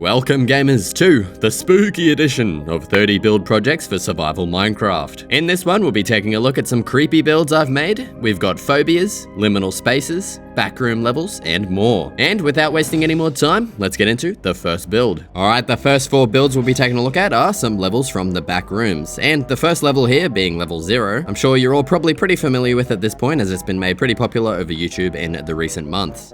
Welcome gamers to the spooky edition of 30 build projects for survival Minecraft. In this one, we'll be taking a look at some creepy builds I've made. We've got phobias, liminal spaces, backroom levels, and more. And without wasting any more time, let's get into the first build. Alright, the first 4 builds we'll be taking a look at are some levels from the backrooms. And the first level here being level 0, I'm sure you're all probably pretty familiar with at this point as it's been made pretty popular over YouTube in the recent months.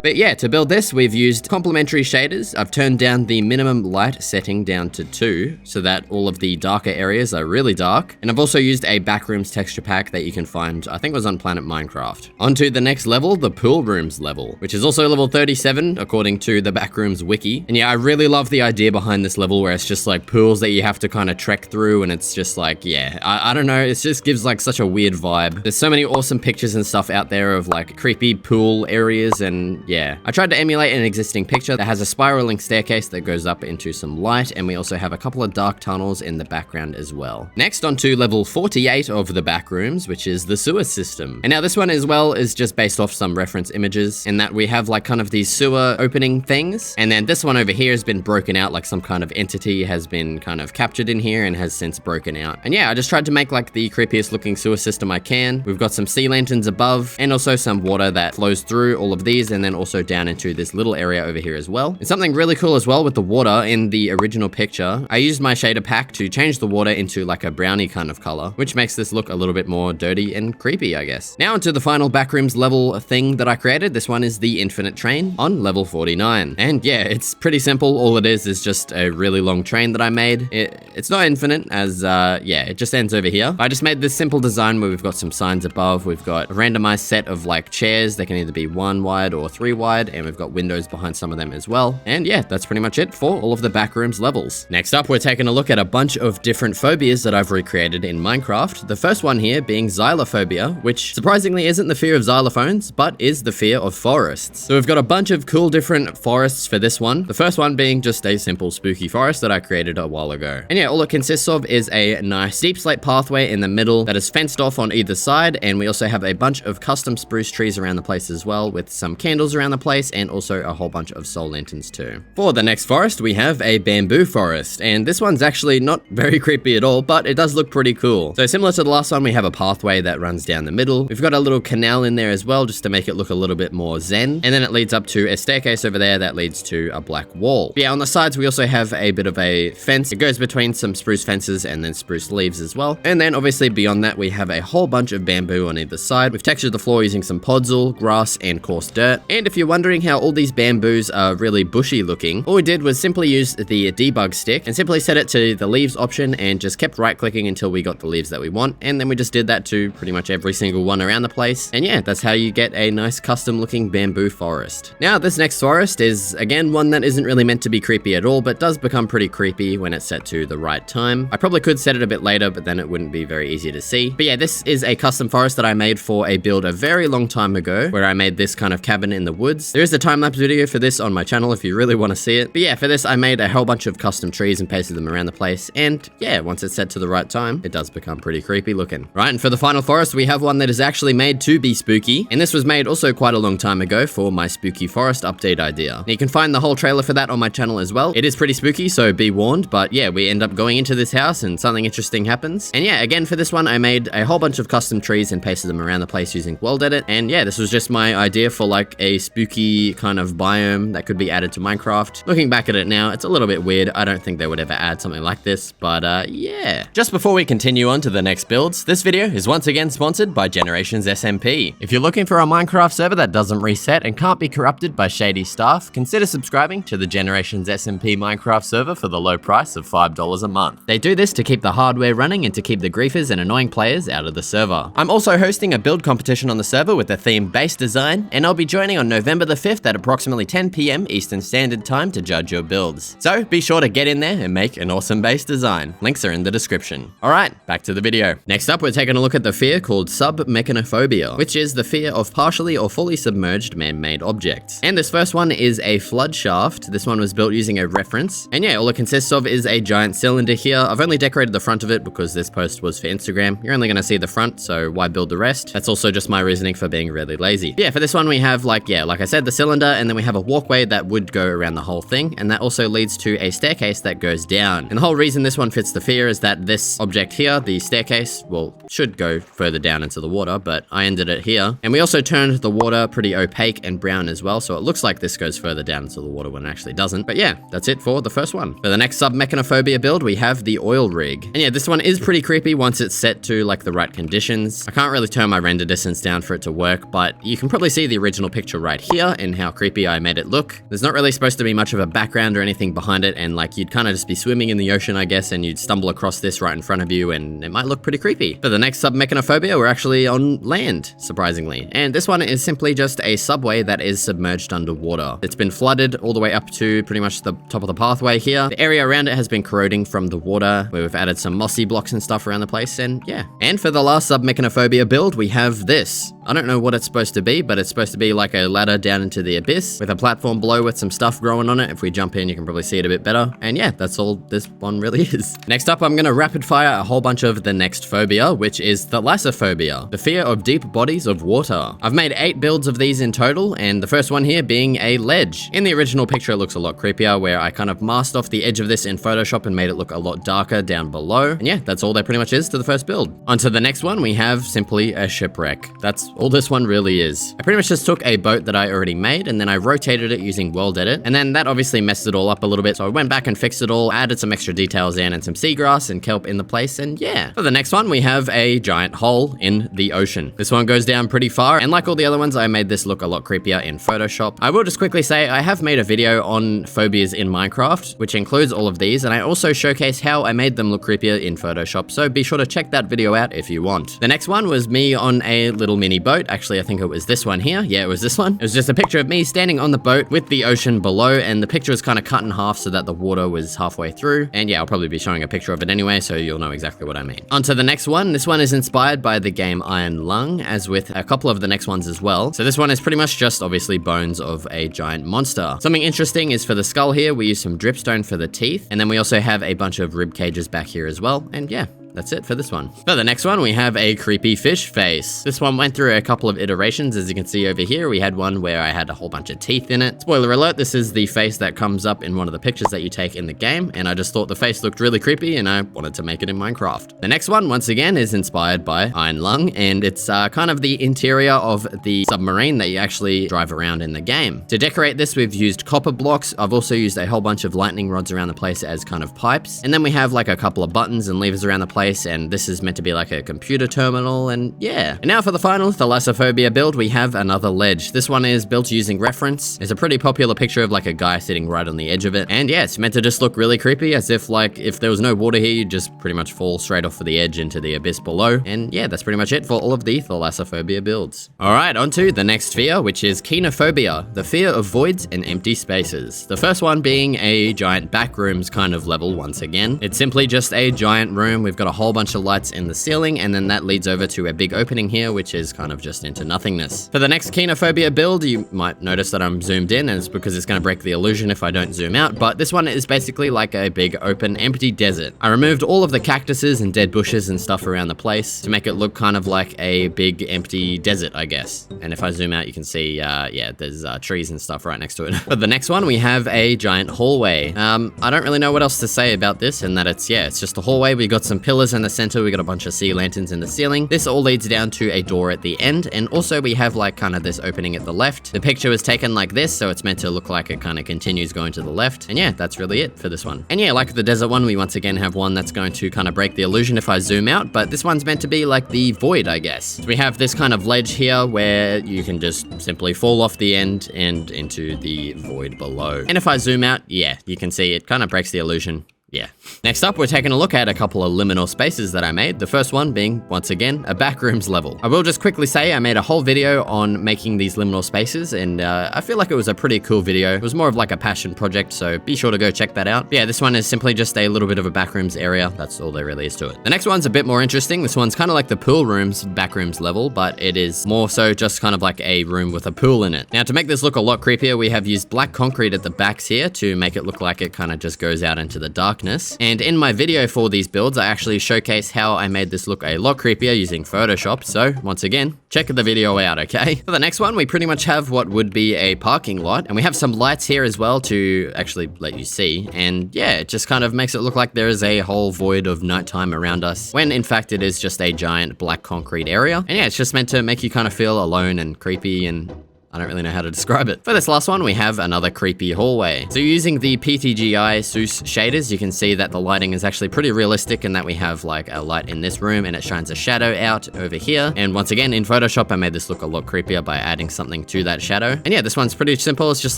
But yeah, to build this, we've used complementary shaders. I've turned down the minimum light setting down to 2, so that all of the darker areas are really dark. And I've also used a backrooms texture pack that you can find, I think it was on Planet Minecraft. On to the next level, the pool rooms level, which is also level 37, according to the backrooms wiki. And yeah, I really love the idea behind this level where it's just like pools that you have to kind of trek through, and it's just like, yeah, I don't know, it just gives like such a weird vibe. There's so many awesome pictures and stuff out there of like creepy pool areas, and yeah, I tried to emulate an existing picture that has a spiraling staircase that goes up into some light, and we also have a couple of dark tunnels in the background as well. Next, on to level 48 of the backrooms, which is the sewer system. And now this one as well is just based off some reference images, in that we have like kind of these sewer opening things, and then this one over here has been broken out, like some kind of entity has been kind of captured in here and has since broken out. And yeah, I just tried to make like the creepiest looking sewer system I can. We've got some sea lanterns above, and also some water that flows through all of these, and then also down into this little area over here as well. And something really cool as well with the water in the original picture, I used my shader pack to change the water into like a brownie kind of color, which makes this look a little bit more dirty and creepy, I guess. Now onto the final backrooms level thing that I created. This one is the infinite train on level 49. And yeah, it's pretty simple. All it is just a really long train that I made. It's not infinite as, yeah, it just ends over here. I just made this simple design where we've got some signs above. We've got a randomized set of like chairs. They can either be 1 wide or 3 wide. And we've got windows behind some of them as well. And yeah, that's pretty much it for all of the backrooms levels. Next up, we're taking a look at a bunch of different phobias that I've recreated in Minecraft. The first one here being xylophobia, which surprisingly isn't the fear of xylophones, but is the fear of forests. So we've got a bunch of cool different forests for this one. The first one being just a simple spooky forest that I created a while ago. And yeah, all it consists of is a nice deep slate pathway in the middle that is fenced off on either side. And we also have a bunch of custom spruce trees around the place as well, with some candles around the place, and also a whole bunch of soul lanterns too. For the next forest, we have a bamboo forest, and this one's actually not very creepy at all, but it does look pretty cool. So similar to the last one, we have a pathway that runs down the middle. We've got a little canal in there as well, just to make it look a little bit more zen, and then it leads up to a staircase over there that leads to a black wall. But yeah, on the sides, we also have a bit of a fence. It goes between some spruce fences and then spruce leaves as well. And then obviously beyond that, we have a whole bunch of bamboo on either side. We've textured the floor using some podzol, grass, and coarse dirt. And if you're wondering how all these bamboos are really bushy looking, all we did was simply use the debug stick and simply set it to the leaves option and just kept right clicking until we got the leaves that we want. And then we just did that to pretty much every single one around the place. And yeah, that's how you get a nice custom looking bamboo forest. Now this next forest is again one that isn't really meant to be creepy at all, but does become pretty creepy when it's set to the right time. I probably could set it a bit later, but then it wouldn't be very easy to see. But yeah, this is a custom forest that I made for a build a very long time ago, where I made this kind of cabin in the woods. There is a time-lapse video for this on my channel if you really want to see it. But yeah, for this I made a whole bunch of custom trees and pasted them around the place, and yeah, once it's set to the right time, it does become pretty creepy looking. Right, and for the final forest, we have one that is actually made to be spooky, and this was made also quite a long time ago for my spooky forest update idea. Now, you can find the whole trailer for that on my channel as well. It is pretty spooky, so be warned, but yeah, we end up going into this house and something interesting happens. And yeah, again for this one, I made a whole bunch of custom trees and pasted them around the place using World Edit, and yeah, this was just my idea for like a spooky kind of biome that could be added to Minecraft. Looking back at it now, it's a little bit weird. I don't think they would ever add something like this, but yeah. Just before we continue on to the next builds, this video is once again sponsored by Generations SMP. If you're looking for a Minecraft server that doesn't reset and can't be corrupted by shady staff, consider subscribing to the Generations SMP Minecraft server for the low price of $5 a month. They do this to keep the hardware running and to keep the griefers and annoying players out of the server. I'm also hosting a build competition on the server with a theme based design, and I'll be joining on November the 5th at approximately 10 PM Eastern Standard Time to judge your builds. So be sure to get in there and make an awesome base design. Links are in the description. Alright, back to the video. Next up, we're taking a look at the fear called submechanophobia, which is the fear of partially or fully submerged man-made objects. And this first one is a flood shaft. This one was built using a reference. And yeah, all it consists of is a giant cylinder here. I've only decorated the front of it because this post was for Instagram. You're only going to see the front, so why build the rest? That's also just my reasoning for being really lazy. But yeah, for this one we have like, yeah, like I said, the cylinder, and then we have a walkway that would go around the whole thing, and that also leads to a staircase that goes down. And the whole reason this one fits the fear is that this object here, the staircase, well, should go further down into the water, but I ended it here. And we also turned the water pretty opaque and brown as well, so it looks like this goes further down into the water when it actually doesn't. But yeah, that's it for the first one. For the next sub-mechanophobia build, we have the oil rig. And yeah, this one is pretty creepy once it's set to like the right conditions. I can't really turn my render distance down for it to work, but you can probably see the original picture right here and how creepy I made it look. There's not really supposed to be much of a background or anything behind it, and like you'd kind of just be swimming in the ocean, I guess, and you'd stumble across this right in front of you, and it might look pretty creepy. For the next sub-mechanophobia, we're actually on land, surprisingly. And this one is simply just a subway that is submerged underwater. It's been flooded all the way up to pretty much the top of the pathway here. The area around it has been corroding from the water, where we've added some mossy blocks and stuff around the place, and yeah. And for the last sub-mechanophobia build, we have this. I don't know what it's supposed to be, but it's supposed to be like a ladder down into the abyss with a platform below with some stuff growing on it. If we jump in, you can probably see it a bit better. And yeah, that's all this one really is. Next up, I'm gonna rapid fire a whole bunch of the next phobia, which is thalassophobia, the fear of deep bodies of water. I've made 8 builds of these in total, and the first one here being a ledge. In the original picture, it looks a lot creepier, where I kind of masked off the edge of this in Photoshop and made it look a lot darker down below. And yeah, that's all there pretty much is to the first build. On to the next one, we have simply a shipwreck. That's all this one really is. I pretty much just took a boat that I already made, and then I rotated it using World Edit, and then that obviously messed it all up a little bit, so I went back and fixed it all, added some extra details in and some seagrass and kelp in the place, and yeah. For the next one, we have a giant hole in the ocean. This one goes down pretty far, and like all the other ones, I made this look a lot creepier in Photoshop. I will just quickly say I have made a video on phobias in Minecraft, which includes all of these, and I also showcase how I made them look creepier in Photoshop, so be sure to check that video out if you want. The next one was me on a little mini boat. Actually, I think it was this one here. Yeah, it was this one. It was just a picture of me standing on the boat with the ocean below, and the picture was kind of cut in half so that the water was halfway through. And yeah, I'll probably be showing a picture of it anyway, so you'll know exactly what I mean. On to the next one. This one is inspired by the game Iron Lung, as with a couple of the next ones as well. So this one is pretty much just obviously bones of a giant monster. Something interesting is for the skull here, we use some dripstone for the teeth, and then we also have a bunch of rib cages back here as well. And yeah, that's it for this one. For the next one, we have a creepy fish face. This one went through a couple of iterations. As you can see over here, we had one where I had a whole bunch of teeth in it. Spoiler alert, this is the face that comes up in one of the pictures that you take in the game, and I just thought the face looked really creepy, and I wanted to make it in Minecraft. The next one, once again, is inspired by Iron Lung, and it's kind of the interior of the submarine that you actually drive around in the game. To decorate this, we've used copper blocks. I've also used a whole bunch of lightning rods around the place as kind of pipes, and then we have like a couple of buttons and levers around the place, and this is meant to be like a computer terminal, and yeah. And now for the final thalassophobia build, we have another ledge. This one is built using reference. It's a pretty popular picture of like a guy sitting right on the edge of it, and yeah, it's meant to just look really creepy, as if like if there was no water here, you'd just pretty much fall straight off of the edge into the abyss below. And yeah, that's pretty much it for all of the thalassophobia builds. Alright, on to the next fear, which is kenophobia, the fear of voids and empty spaces. The first one being a giant backrooms kind of level once again. It's simply just a giant room. We've got a whole bunch of lights in the ceiling, and then that leads over to a big opening here, which is kind of just into nothingness. For the next kenophobia build, you might notice that I'm zoomed in, and it's because it's going to break the illusion if I don't zoom out, but this one is basically like a big open empty desert. I removed all of the cactuses and dead bushes and stuff around the place to make it look kind of like a big empty desert, I guess. And if I zoom out, you can see, yeah, there's trees and stuff right next to it. For the next one, we have a giant hallway. I don't really know what else to say about this, and that it's just a hallway. We got some pillars in the center, we got a bunch of sea lanterns in the ceiling. This all leads down to a door at the end, and also we have like kind of this opening at the left. The picture was taken like this, so it's meant to look like it kind of continues going to the left. And yeah, that's really it for this one. And yeah, like the desert one, we once again have one that's going to kind of break the illusion if I zoom out, but this one's meant to be like the void, I guess. So we have this kind of ledge here where you can just simply fall off the end and into the void below. And if I zoom out, yeah, you can see it kind of breaks the illusion. Yeah. Next up, we're taking a look at a couple of liminal spaces that I made. The first one being, once again, a backrooms level. I will just quickly say I made a whole video on making these liminal spaces, and I feel like it was a pretty cool video. It was more of like a passion project, so be sure to go check that out. But yeah, this one is simply just a little bit of a backrooms area. That's all there really is to it. The next one's a bit more interesting. This one's kind of like the pool rooms backrooms level, but it is more so just kind of like a room with a pool in it. Now, to make this look a lot creepier, we have used black concrete at the backs here to make it look like it kind of just goes out into the dark darkness. And in my video for these builds, I actually showcase how I made this look a lot creepier using Photoshop. So once again, check the video out, okay? For the next one, we pretty much have what would be a parking lot, and we have some lights here as well to actually let you see. And yeah, it just kind of makes it look like there is a whole void of nighttime around us, when in fact it is just a giant black concrete area. And yeah, it's just meant to make you kind of feel alone and creepy, and I don't really know how to describe it. For this last one, we have another creepy hallway. So using the PTGI SUS shaders, you can see that the lighting is actually pretty realistic, and that we have like a light in this room and it shines a shadow out over here. And once again, in Photoshop, I made this look a lot creepier by adding something to that shadow. And yeah, this one's pretty simple. It's just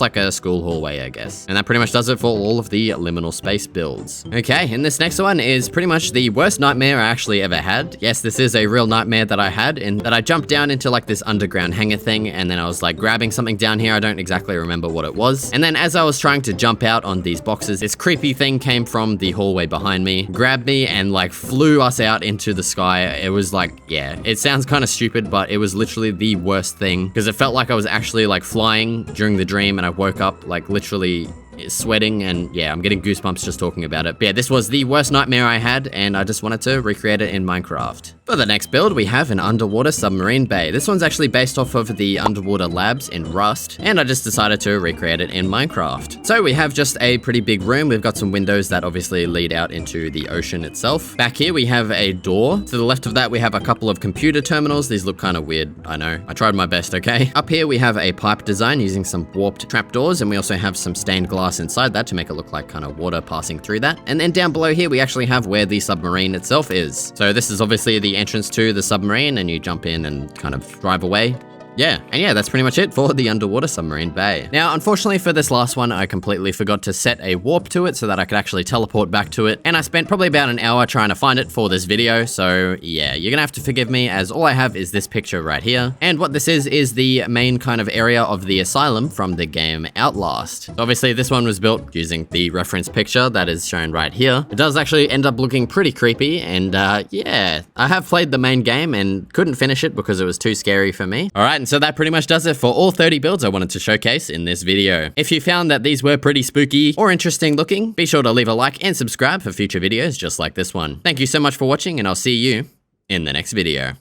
like a school hallway, I guess. And that pretty much does it for all of the liminal space builds. Okay, and this next one is pretty much the worst nightmare I actually ever had. Yes, this is a real nightmare that I had, in that I jumped down into like this underground hangar thing, and then I was like grabbing something down here. I don't exactly remember what it was. And then as I was trying to jump out on these boxes, this creepy thing came from the hallway behind me, grabbed me, and like flew us out into the sky. It was like, yeah, it sounds kind of stupid, but it was literally the worst thing, because it felt like I was actually like flying during the dream, and I woke up like literally sweating, and yeah, I'm getting goosebumps just talking about it. But yeah, this was the worst nightmare I had, and I just wanted to recreate it in Minecraft. For the next build, we have an underwater submarine bay. This one's actually based off of the underwater labs in Rust, and I just decided to recreate it in Minecraft. So we have just a pretty big room. We've got some windows that obviously lead out into the ocean itself. Back here, we have a door. To the left of that, we have a couple of computer terminals. These look kind of weird, I know. I tried my best, okay? Up here, we have a pipe design using some warped trapdoors, and we also have some stained glass inside that to make it look like kind of water passing through that. And then down below here, we actually have where the submarine itself is. So this is obviously the entrance to the submarine, and you jump in and kind of drive away. Yeah, and yeah, that's pretty much it for the underwater submarine bay. Now, unfortunately for this last one, I completely forgot to set a warp to it so that I could actually teleport back to it, and I spent probably about an hour trying to find it for this video, so yeah, you're gonna have to forgive me, as all I have is this picture right here. And what this is the main kind of area of the asylum from the game Outlast. Obviously, this one was built using the reference picture that is shown right here. It does actually end up looking pretty creepy, and yeah, I have played the main game and couldn't finish it because it was too scary for me. All right, and so that pretty much does it for all 30 builds I wanted to showcase in this video. If you found that these were pretty spooky or interesting looking, be sure to leave a like and subscribe for future videos just like this one. Thank you so much for watching, and I'll see you in the next video.